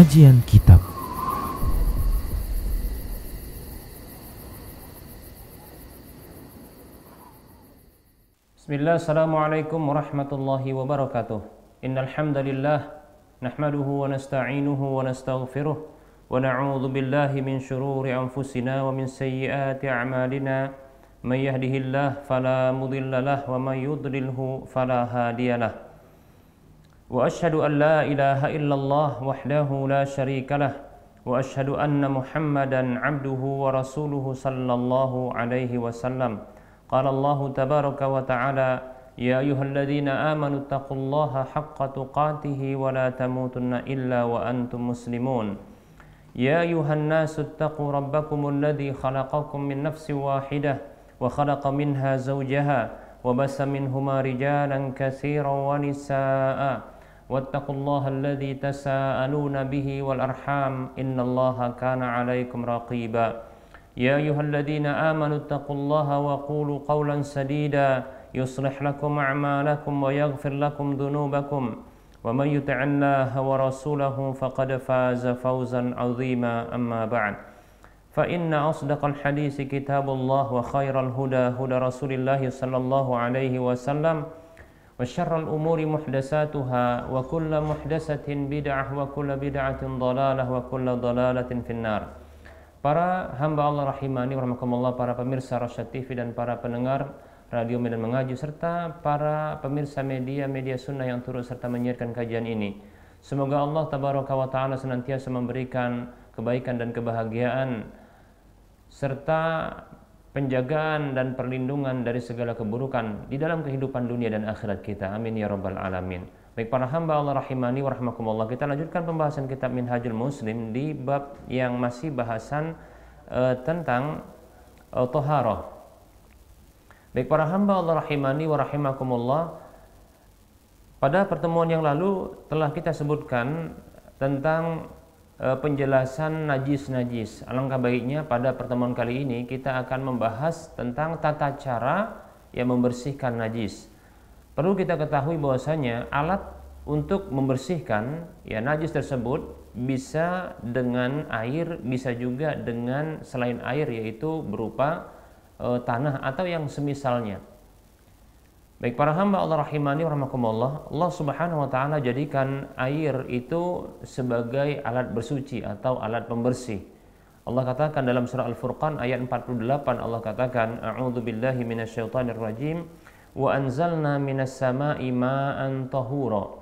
Kajian Kitab. Bismillah, assalamualaikum warahmatullahi wabarakatuh. Innal hamdalillah nahmaduhu wa nasta'inuhu wa nastaghfiruh wa na'udzu billahi min shururi anfusina wa min sayyiati a'malina. May yahdihillahu fala mudilla lahu wa may yudlilhu fala hadiyalah. Wa asyhadu an la ilaha illallah wahdahu la syarika lah wa asyhadu anna Muhammadan 'abduhu wa rasuluhu sallallahu alaihi wasallam. Qala Allah tabaraka wa ta'ala, ya ayyuhalladzina amanu taqullaha haqqa tuqatih wa la tamutunna illa wa antum muslimun. Ya ayyuhan nasu taqu rabbakumul ladzi khalaqakum min nafsin wahidah wa khalaqa minha zawjaha wa bassa minhuma rijalan katsiran wa nisaa'a wattaqullaha alladzi tasaaluna bihi wal arham innallaha kana 'alaikum raqiba. Ya ayyuhalladzina amanu taqullaha wa qulu qawlan sadida yuslih lakum a'malakum wa yaghfir lakum dhunubakum wa may yuti'illaha wa rasulahu faqad faza fawzan 'azima. Amma ba'd, fa inna asdaqal hadisi kitabullah wa khairal huda huda Rasulillah sallallahu alaihi wasallam wa syarral umuri muhdatsatuha wa kullu muhdatsatin bid'ah wa kullu bid'atin dhalalah wa kullu dhalalatin finnar. Para hamba Allah rahimani wa rahmakumullah, para pemirsa Rasyad TV dan para pendengar Radio Medan Mengaji serta para pemirsa media sunnah yang turut serta menyiarkan kajian ini. Semoga Allah tabaraka wa ta'ala senantiasa memberikan kebaikan dan kebahagiaan serta penjagaan dan perlindungan dari segala keburukan di dalam kehidupan dunia dan akhirat kita. Amin ya rabbal alamin. Baik para hamba Allah rahimani wa rahmakumullah, kita lanjutkan pembahasan kitab Minhajul Muslim di bab yang masih bahasan tentang thaharah. Baik para hamba Allah rahimani wa rahimakumullah, pada pertemuan yang lalu telah kita sebutkan tentang penjelasan najis-najis. Alangkah baiknya pada pertemuan kali ini kita akan membahas tentang tata cara yang membersihkan najis. Perlu kita ketahui bahwasanya alat untuk membersihkan najis tersebut bisa dengan air, bisa juga dengan selain air, yaitu berupa tanah atau yang semisalnya. Baik para hamba Allah rahimani wa rahmakumullah, Allah subhanahu wa ta'ala jadikan air itu sebagai alat bersuci atau alat pembersih. Allah katakan dalam surah Al-Furqan ayat 48, Allah katakan, a'udzu billahi minasyaitonir rajim, wa anzalna minas sama'i ma'an tahura.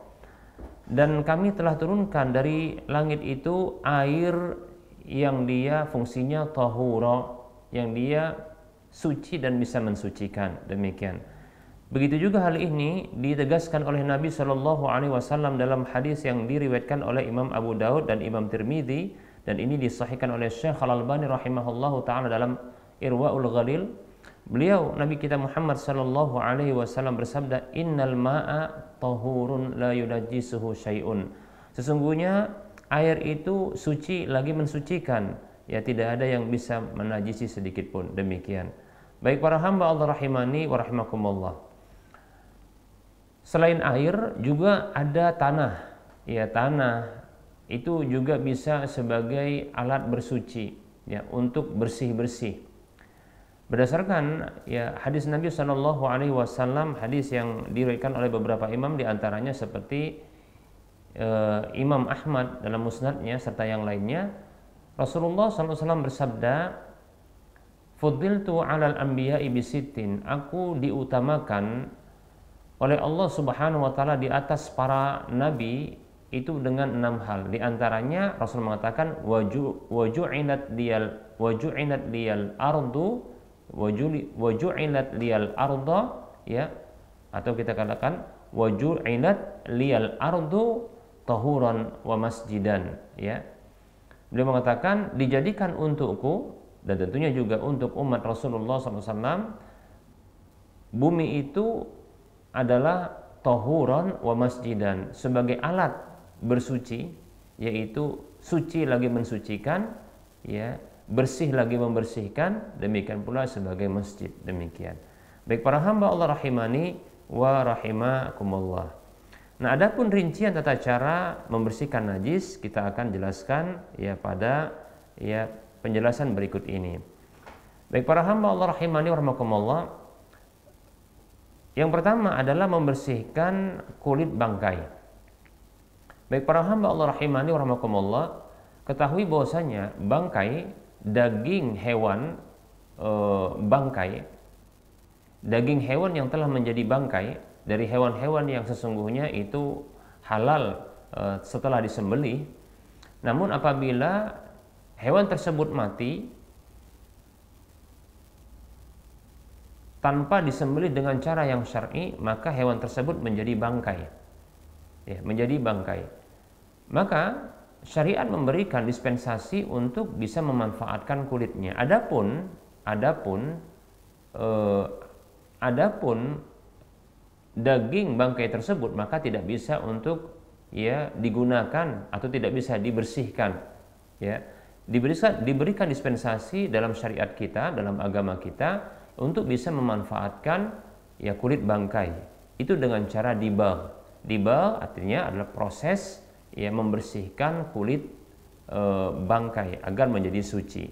Dan kami telah turunkan dari langit itu air yang dia fungsinya tahura, yang dia suci dan bisa mensucikan. Demikian. Begitu juga hal ini ditegaskan oleh Nabi Shallallahu Alaihi Wasallam dalam hadis yang diriwayatkan oleh Imam Abu Daud dan Imam Tirmidzi, dan ini disahihkan oleh Syekh Al-Albani rahimahullahu taala dalam Irwaul Ghalil. Beliau Nabi kita Muhammad Shallallahu Alaihi Wasallam bersabda, innal ma'a tahurun la yunajjisuhu syai'un. Sesungguhnya air itu suci lagi mensucikan, tidak ada yang bisa menajisi sedikit pun. Demikian. Baik para hamba Allah rahimani wa rahimakumullah, selain air juga ada tanah. Tanah itu juga bisa sebagai alat bersuci, untuk bersih-bersih. Berdasarkan hadis Nabi Shallallahu Alaihi Wasallam, hadis yang diriwayatkan oleh beberapa imam, diantaranya seperti Imam Ahmad dalam musnadnya serta yang lainnya, Rasulullah SAW bersabda, fuddiltu 'alal anbiya'i bisittin, aku diutamakan oleh Allah Subhanahu wa taala di atas para nabi itu dengan 6 hal. Di antaranya Rasul mengatakan waju'inat liyal ardu waju'inat liyal arda, atau kita katakan waju'inat liyal ardu tahuran wa masjidan, Beliau mengatakan dijadikan untukku dan tentunya juga untuk umat Rasulullah SAW, bumi itu adalah tahuran wa masjidan, sebagai alat bersuci, yaitu suci lagi mensucikan, bersih lagi membersihkan, demikian pula sebagai masjid. Demikian. Baik para hamba Allah rahimani wa rahimakumullah. Nah, adapun rincian tata cara membersihkan najis kita akan jelaskan ya pada ya penjelasan berikut ini. Baik para hamba Allah rahimani wa rahimakumullah. Yang pertama adalah membersihkan kulit bangkai. Baik para hamba Allah rahimani wa rahimakumullah, ketahui bahwasanya bangkai, daging hewan bangkai, daging hewan yang telah menjadi bangkai dari hewan-hewan yang sesungguhnya itu halal setelah disembelih. Namun apabila hewan tersebut mati tanpa disembelih dengan cara yang syar'i, maka hewan tersebut menjadi bangkai. Ya, menjadi bangkai. Maka syariat memberikan dispensasi untuk bisa memanfaatkan kulitnya. Adapun daging bangkai tersebut maka tidak bisa untuk ya digunakan atau tidak bisa dibersihkan. Ya, diberikan dispensasi dalam syariat kita, dalam agama kita untuk bisa memanfaatkan ya kulit bangkai. Itu dengan cara dibagh. Dibagh artinya adalah proses ya membersihkan kulit bangkai agar menjadi suci.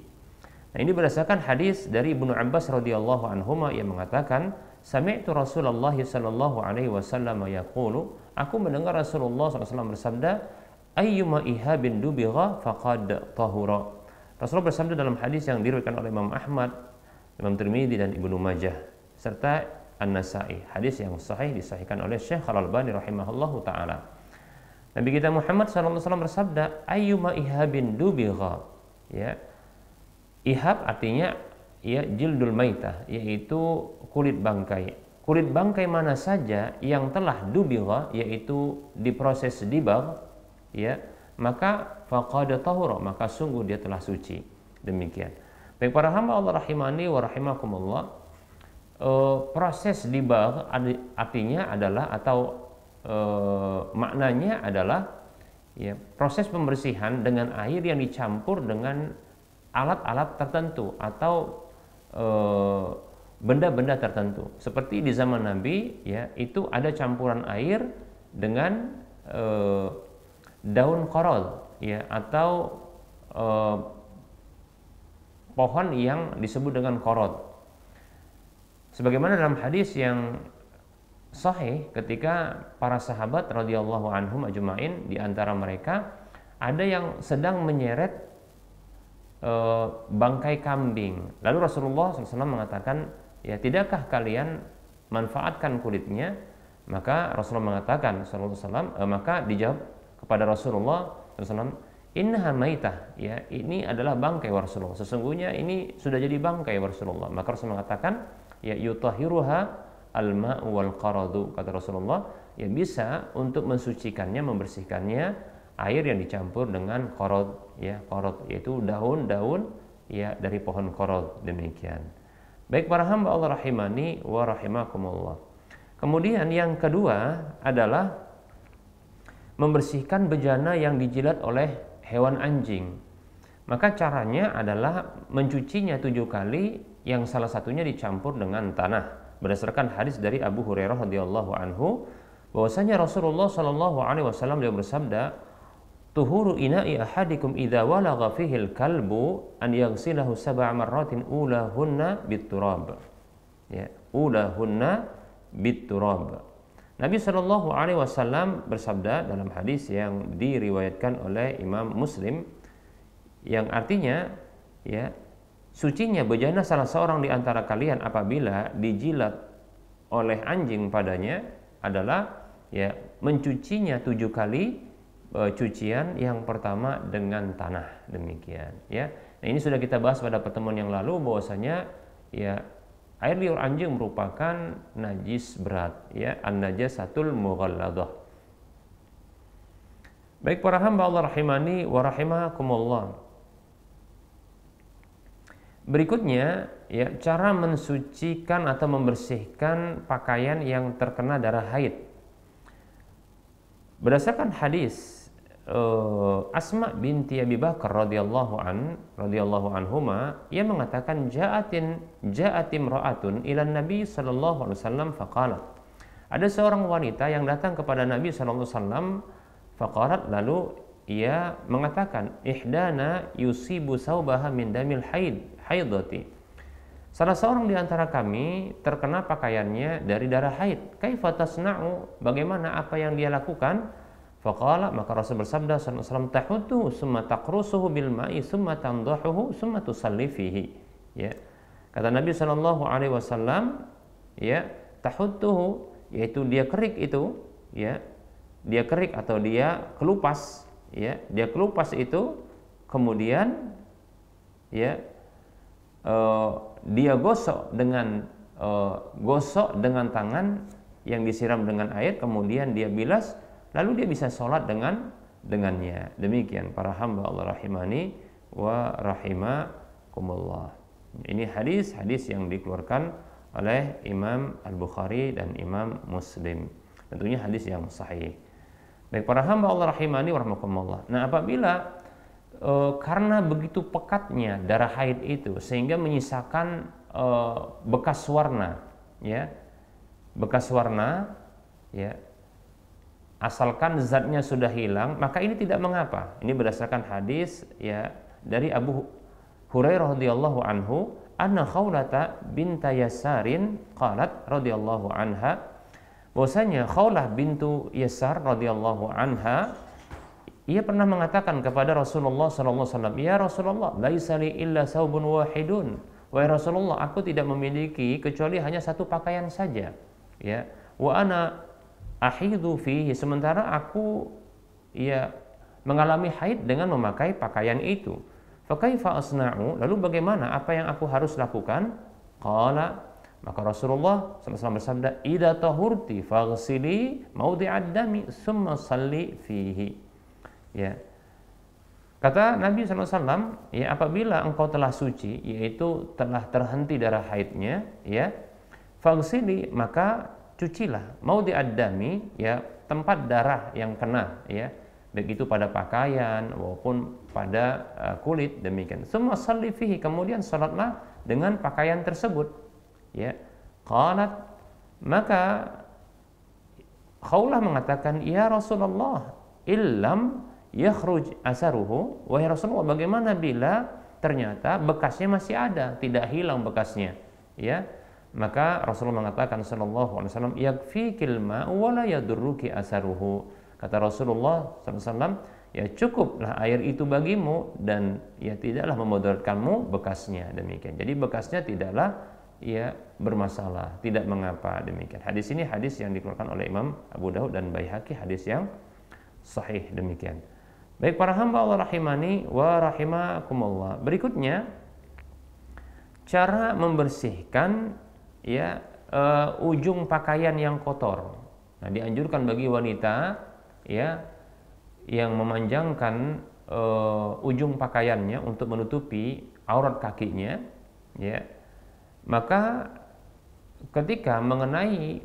Nah, ini berdasarkan hadis dari Ibnu Abbas radhiyallahu anhuma yang mengatakan, sami'tu Rasulullah sallallahu alaihi wasallam yaqulu, aku mendengar Rasulullah SAW bersabda, ayyuma ihabin dubigha faqad tahura. Rasulullah bersabda dalam hadis yang diriwayatkan oleh Imam Ahmad, Imam Tirmidzi dan Ibnu Majah serta An-Nasa'i. Hadis yang sahih disahihkan oleh Syekh Al-Albani rahimahullahu taala. Nabi kita Muhammad SAW bersabda, ayyuma ihabin dubigha. Ya. Ihab artinya ya jildul maitah, yaitu kulit bangkai. Kulit bangkai mana saja yang telah dubigha, yaitu diproses dibagh, ya, maka faqad tahura, maka sungguh dia telah suci. Demikian. Baik para hamba Allah rahimani wa rahimakumullah, proses dibagh artinya adalah atau maknanya adalah ya proses pembersihan dengan air yang dicampur dengan alat-alat tertentu atau benda-benda tertentu. Seperti di zaman Nabi ya, itu ada campuran air dengan daun korol ya, atau pohon yang disebut dengan korod. Sebagaimana dalam hadis yang sahih ketika para sahabat radhiyallahu anhum ajma'in, di antara mereka ada yang sedang menyeret bangkai kambing. Lalu Rasulullah SAW mengatakan, ya tidakkah kalian manfaatkan kulitnya? Maka Rasulullah mengatakan maka dijawab kepada Rasulullah SAW, innaha maitah, ya ini adalah bangkai wa Rasulullah, sesungguhnya ini sudah jadi bangkai wa Rasulullah. Maka Rasulullah mengatakan, ya yutahiruha al-ma'u wal qaradu, kata Rasulullah, ya bisa untuk mensucikannya, membersihkannya air yang dicampur dengan korod, ya korod yaitu daun-daun ya dari pohon korod. Demikian. Baik para hamba Allah rahimani wa rahimakumullah. Kemudian yang kedua adalah membersihkan bejana yang dijilat oleh hewan anjing. Maka caranya adalah mencucinya 7 kali, yang salah satunya dicampur dengan tanah. Berdasarkan hadis dari Abu Hurairah radhiyallahu anhu, bahwasanya Rasulullah sallallahu alaihi wasallam dia bersabda, tuhuru ina'i ahadikum idza walagha fihi al-kalbu an yaghsilahu 7 marratin ulahunna bit-turab. Ya, ulahunna bit-turab. Nabi sallallahu alaihi wasallam bersabda dalam hadis yang diriwayatkan oleh Imam Muslim, yang artinya ya sucinya bejana salah seorang di antara kalian apabila dijilat oleh anjing padanya adalah ya mencucinya 7 kali, cucian yang pertama dengan tanah. Demikian ya. Nah, ini sudah kita bahas pada pertemuan yang lalu bahwasanya ya air liur anjing merupakan najis berat ya, an-najasatul mughalladah. Baik para hamba Allah rahimani wa rahimakumullah. Berikutnya ya cara mensucikan atau membersihkan pakaian yang terkena darah haid. Berdasarkan hadis Asma binti Abi Bakar radhiyallahu anhuma, ia mengatakan ja'atim ra'atun ila Nabi sallallahu alaihi wasallam faqalat, Ada seorang wanita yang datang kepada Nabi sallallahu alaihi wasallam, faqalat, lalu ia mengatakan, ihdana yusibu saubaha min damil haidati. Salah seorang di antara kami terkena pakaiannya dari darah haid. Kaifa tasna'u? Bagaimana apa yang dia lakukan? Faqala, maka Rasul bersabda sallallahu alaihi wasallam, tahuddu summa taqrusuhu bil ma'i summa tandahuhu summa tusalli fihi. Ya. Kata Nabi sallallahu alaihi wasallam, ya, tahudduhu, yaitu dia kerik itu, ya. Dia kerik atau dia kelupas, ya. Dia kelupas itu, kemudian ya dia gosok dengan tangan yang disiram dengan air, kemudian dia bilas, lalu dia bisa sholat dengannya. Demikian para hamba Allah rahimani wa rahimakumullah. Ini hadis yang dikeluarkan oleh Imam Al-Bukhari dan Imam Muslim. Tentunya hadis yang sahih. Baik para hamba Allah rahimani wa rahimakumullah. Nah, apabila karena begitu pekatnya darah haid itu sehingga menyisakan bekas warna, ya, bekas warna, ya, asalkan zatnya sudah hilang, maka ini tidak mengapa. Ini berdasarkan hadis, ya, dari Abu Hurairah radhiyallahu anhu, anna Khawlata binta Yasarin qalat radhiyallahu anha, bahwasanya Khawlah bintu Yasar radhiyallahu anha, ia pernah mengatakan kepada Rasulullah sallallahu alaihi wasallam, "Ya Rasulullah, laisa li illa saubun wahidun." Wahai Rasulullah, aku tidak memiliki kecuali hanya satu pakaian saja. Ya. Wa ana ahidhu fihi, sementara aku ya mengalami haid dengan memakai pakaian itu. Fa kaifa asna'u? Lalu bagaimana, apa yang aku harus lakukan? Qala, maka Rasulullah sallallahu alaihi wasallam bersabda, "Idza tahurti faghsili mawdi'ad dami tsumma shalli fihi." Ya. Kata Nabi SAW, ya, apabila engkau telah suci, yaitu telah terhenti darah haidnya, ya, faghsili, maka cucilah, maudhi'ad dami, ya, tempat darah yang kena, ya, baik itu pada pakaian maupun pada kulit, demikian. Summa shalli fihi, kemudian salatlah dengan pakaian tersebut, ya. Qalat, maka Khawlah mengatakan, "Ya Rasulullah, illam yakhruj asaruhu." Wahai Rasulullah, bagaimana bila ternyata bekasnya masih ada, tidak hilang bekasnya, ya? Maka Rasulullah mengatakan sallallahu alaihi wasallam, yakfikil ma'u wa la yadurruki asaruhu. Kata Rasulullah sallallahu alaihi wasallam, ya cukuplah air itu bagimu dan ya tidaklah memudaratkanmu bekasnya, demikian. Jadi bekasnya tidaklah ya bermasalah, tidak mengapa, demikian. Hadis ini hadis yang dikeluarkan oleh Imam Abu Daud dan Baihaqi, hadis yang sahih, demikian. Baik para hamba Allah rahimani wa rahimakumullah. Berikutnya cara membersihkan, ya, ujung pakaian yang kotor. Nah, dianjurkan bagi wanita, ya, yang memanjangkan ujung pakaiannya untuk menutupi aurat kakinya, ya, maka ketika mengenai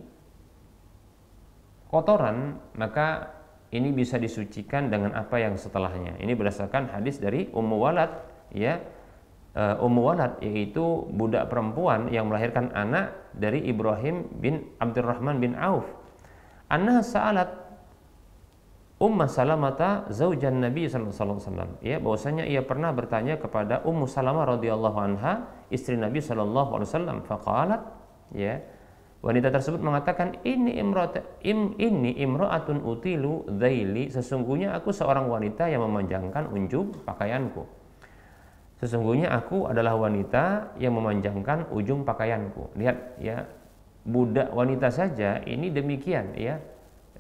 kotoran, maka ini bisa disucikan dengan apa yang setelahnya. Ini berdasarkan hadis dari Ummu Walad, ya. Ummu Walad yaitu budak perempuan yang melahirkan anak dari Ibrahim bin Abdurrahman bin Auf. Anna sa'alat Ummu Salamata zaujan Nabi sallallahu alaihi wasallam. Ya, bahwasanya ia pernah bertanya kepada Ummu Salamah radhiyallahu anha, istri Nabi sallallahu alaihi wasallam. Faqalat, ya, wanita tersebut mengatakan, ini imra'atun utilu dhaili, sesungguhnya aku seorang wanita yang memanjangkan ujung pakaianku. Sesungguhnya aku adalah wanita yang memanjangkan ujung pakaianku. Lihat, ya, budak wanita saja ini demikian, ya.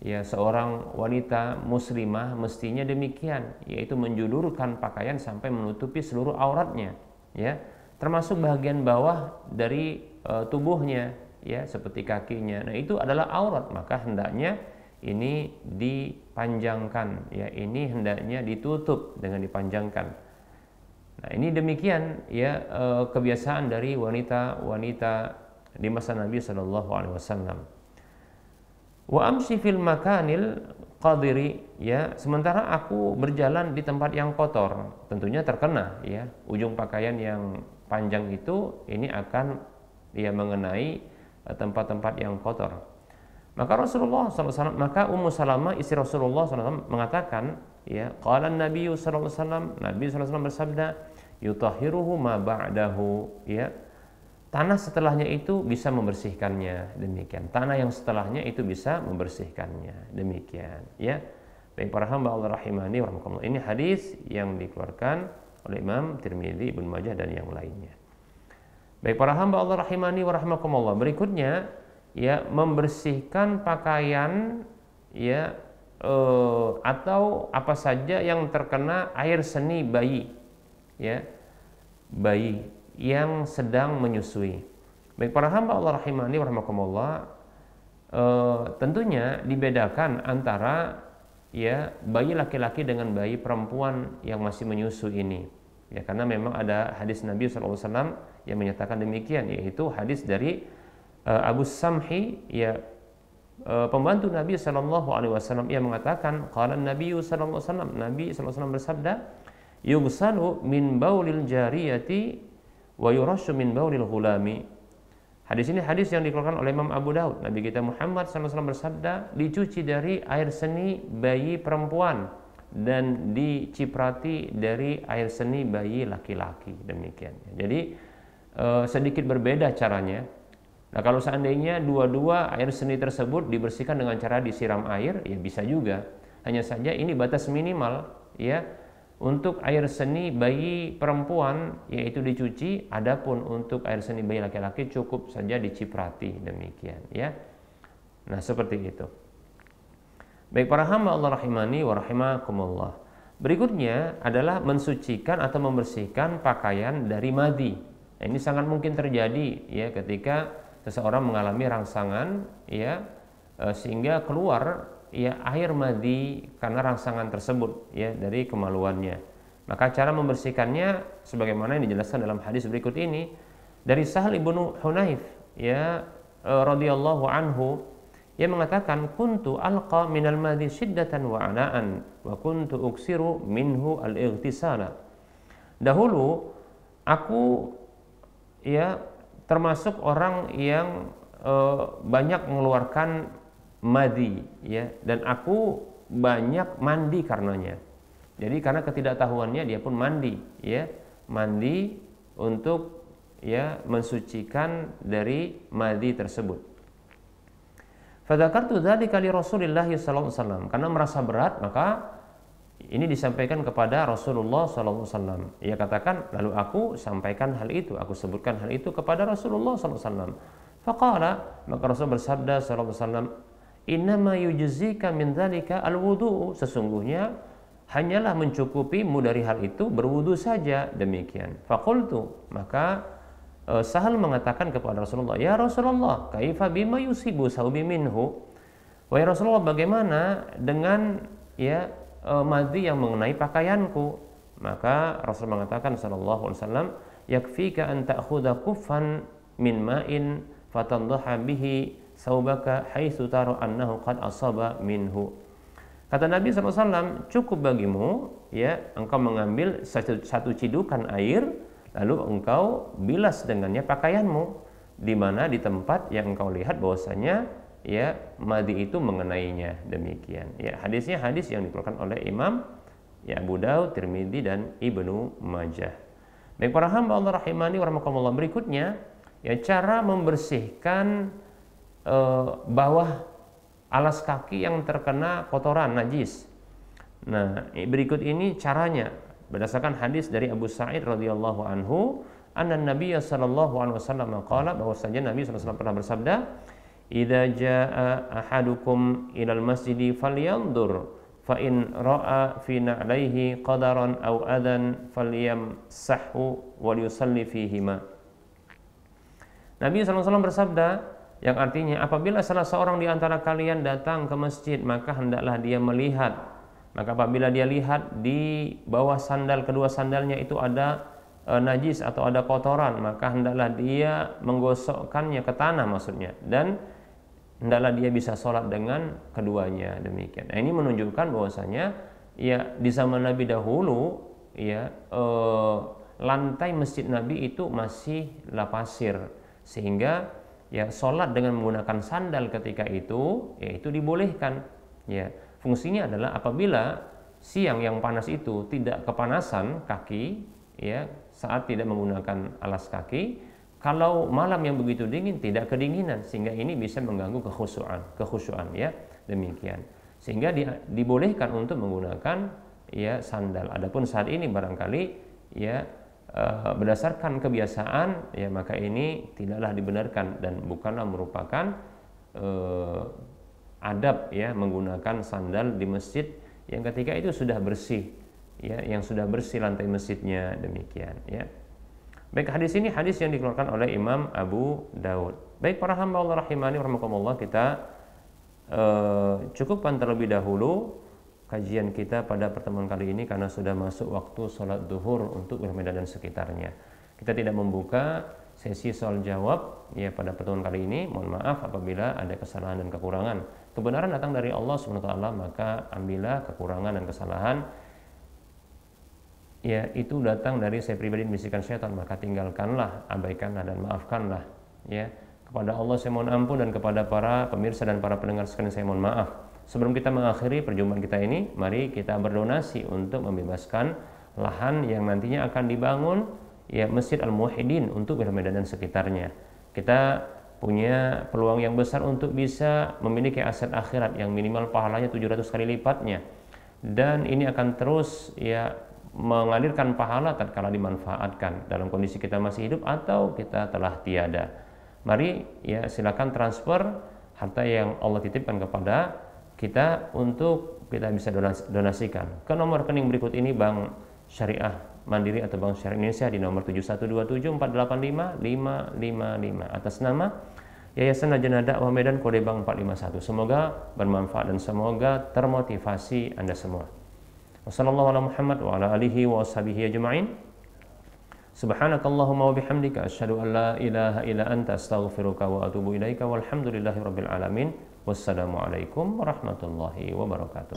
Ya, seorang wanita muslimah mestinya demikian, yaitu menjulurkan pakaian sampai menutupi seluruh auratnya, ya, termasuk bagian bawah dari tubuhnya, ya, seperti kakinya. Nah, itu adalah aurat, maka hendaknya ini dipanjangkan, ya, ini hendaknya ditutup dengan dipanjangkan. Nah, ini demikian, ya, kebiasaan dari wanita-wanita di masa Nabi sallallahu alaihi wasallam. Wa amshi fil makanil qadiri, ya, sementara aku berjalan di tempat yang kotor, tentunya terkena, ya, ujung pakaian yang panjang itu ini akan, ya, mengenai tempat-tempat yang kotor. Maka Rasulullah SAW, maka Ummu Salamah istri Rasulullah SAW mengatakan, ya, qala Nabi sallallahu alaihi wasallam, Nabi sallallahu alaihi wasallam bersabda, yutahhiruhu ma ba'dahu, ya. Tanah setelahnya itu bisa membersihkannya, demikian. Tanah yang setelahnya itu bisa membersihkannya, demikian, ya. Baik para hamba Allah rahimani wa rahimakumullah. Ini hadis yang dikeluarkan oleh Imam Tirmidzi, Ibnu Majah dan yang lainnya. Baik para hamba Allah rahimani wa rahimakumullah. Berikutnya, ya, membersihkan pakaian, ya, atau apa saja yang terkena air seni bayi, ya, bayi yang sedang menyusui. Baik para hamba Allah rahimani wa rahimakumullah, tentunya dibedakan antara, ya, bayi laki-laki dengan bayi perempuan yang masih menyusui ini, ya, karena memang ada hadis Nabi SAW yang menyatakan demikian, yaitu hadis dari Abu Samhi, ya, pembantu Nabi SAW, yang mengatakan, qala Nabi SAW, Nabi SAW bersabda, yughsalu min baulil jariyati wa yurashu min baulil ghulami. Hadis ini hadis yang dikeluarkan oleh Imam Abu Daud. Nabi kita Muhammad SAW bersabda, dicuci dari air seni bayi perempuan dan diciprati dari air seni bayi laki-laki, demikian. Jadi sedikit berbeda caranya. Nah, kalau seandainya dua-dua air seni tersebut dibersihkan dengan cara disiram air, ya bisa juga. Hanya saja ini batas minimal, ya. Untuk air seni bayi perempuan yaitu dicuci, adapun untuk air seni bayi laki-laki cukup saja diciprati, demikian, ya. Nah, seperti itu. Baik para hamba Allah rahimani wa rahimakumullah. Berikutnya adalah mensucikan atau membersihkan pakaian dari madhi. Nah, ini sangat mungkin terjadi, ya, ketika seseorang mengalami rangsangan, ya, sehingga keluar, ya, air madhi karena rangsangan tersebut, ya, dari kemaluannya. Maka cara membersihkannya sebagaimana yang dijelaskan dalam hadis berikut ini dari Sahal ibnu Hunayf, ya, radhiyallahu anhu, yang mengatakan, kuntu alqa minal madhi shiddatan wa ana'an wa kuntu uksiru minhu al-ightisala. Dahulu aku, ya, termasuk orang yang banyak mengeluarkan madhi, ya, dan aku banyak mandi karenanya. Jadi karena ketidaktahuannya dia pun mandi, ya, mandi untuk, ya, mensucikan dari madhi tersebut. Fadzakartu dzalika li Rasulillah sallallahu alaihi wasallam, karena merasa berat maka ini disampaikan kepada Rasulullah sallallahu alaihi wasallam. Ia katakan, lalu aku sampaikan hal itu, aku sebutkan hal itu kepada Rasulullah sallallahu alaihi wasallam. Faqala, maka Rasul bersabda sallallahu alaihi wasallam, innama yujzika min dzalika alwudu, sesungguhnya hanyalah mencukupimu dari hal itu berwudu saja, demikian. Faqultu, maka Sahal mengatakan kepada Rasulullah, ya Rasulullah, kaifa bima yusibu saubi minhu, wahai Rasulullah, bagaimana dengan, ya, madhi yang mengenai pakaianku? Maka Rasul mengatakan sallallahu alaihi wasallam, yakfika an ta'khudha kuffan min ma'in fatadhaha bihi saubaka haitsu tara annahu qad asaba minhu. Kata Nabi SAW, cukup bagimu, ya, engkau mengambil satu cidukan air, lalu engkau bilas dengannya pakaianmu, di mana di tempat yang engkau lihat bahwasanya, ya, madhi itu mengenainya, demikian. Ya, hadisnya hadis yang dikeluarkan oleh Imam, ya, Abu Daud, Tirmidzi dan Ibnu Majah. Baik para hamba Allah rahimani wa rahimakumullah. Berikutnya, ya, cara membersihkan bawah alas kaki yang terkena kotoran najis. Nah, berikut ini caranya berdasarkan hadis dari Abu Sa'id radhiyallahu anhu, anna Nabi sallallahu alaihi wasallam qala, bahwasanya Nabi sallallahu alaihi wasallam pernah bersabda, idza jaa ahadukum ilal masjidi falyanzur fa in ra'a fi na'laihi qadaran aw adan falyamsahhu wa yusalli fihima. Nabi sallallahu alaihi wasallam bersabda, yang artinya, apabila salah seorang di antara kalian datang ke masjid, maka hendaklah dia melihat. Maka apabila dia lihat di bawah sandal, kedua sandalnya itu ada najis atau ada kotoran, maka hendaklah dia menggosokkannya ke tanah maksudnya, dan hendaklah dia bisa sholat dengan keduanya, demikian. Nah, ini menunjukkan bahwasanya, ya, di zaman Nabi dahulu, ya, lantai masjid Nabi itu masih pasir, sehingga, ya sholat dengan menggunakan sandal ketika itu, ya itu dibolehkan. Ya, fungsinya adalah apabila siang yang panas itu tidak kepanasan kaki, ya saat tidak menggunakan alas kaki, kalau malam yang begitu dingin tidak kedinginan, sehingga ini bisa mengganggu kekhusyuan, ya demikian. Sehingga dibolehkan untuk menggunakan ya sandal. Adapun saat ini barangkali ya berdasarkan kebiasaan, ya maka ini tidaklah dibenarkan dan bukanlah merupakan adab ya menggunakan sandal di masjid yang ketika itu sudah bersih, ya yang sudah bersih lantai masjidnya, demikian ya. Baik, hadis ini hadis yang dikeluarkan oleh Imam Abu Daud. Baik para hamba Allah rahimani rahimakumullah, kita cukupkan terlebih dahulu kajian kita pada pertemuan kali ini karena sudah masuk waktu sholat duhur untuk Medan dan sekitarnya. Kita tidak membuka sesi soal jawab ya pada pertemuan kali ini. Mohon maaf apabila ada kesalahan dan kekurangan. Kebenaran datang dari Allah SWT, maka ambillah kekurangan dan kesalahan ya itu datang dari saya pribadi, bisikan syaitan, maka tinggalkanlah, abaikanlah dan maafkanlah ya. Kepada Allah saya mohon ampun, dan kepada para pemirsa dan para pendengar sekalian saya mohon maaf. Sebelum kita mengakhiri perjumpaan kita ini, mari kita berdonasi untuk membebaskan lahan yang nantinya akan dibangun ya Masjid Al-Muwahhidin untuk Medan dan sekitarnya. Kita punya peluang yang besar untuk bisa memiliki aset akhirat yang minimal pahalanya 700 kali lipatnya. Dan ini akan terus ya mengalirkan pahala tatkala dimanfaatkan dalam kondisi kita masih hidup atau kita telah tiada. Mari ya silakan transfer harta yang Allah titipkan kepada kita untuk kita bisa donasikan ke nomor rekening berikut ini: Bank Syariah Mandiri atau Bank Syariah Indonesia di nomor 7127485555 atas nama Yayasan Lajnah Dakwah Medan, kode bank 451. Semoga bermanfaat dan semoga termotivasi Anda semua. Wassallallahu ala Muhammad wa ala alihi wa ashabihi ajma'in. Subhanakallahumma wa bihamdika asyhadu an la ilaha illa anta astaghfiruka wa atubu ilaika walhamdulillahi rabbil alamin. Wassalamualaikum warahmatullahi wabarakatuh.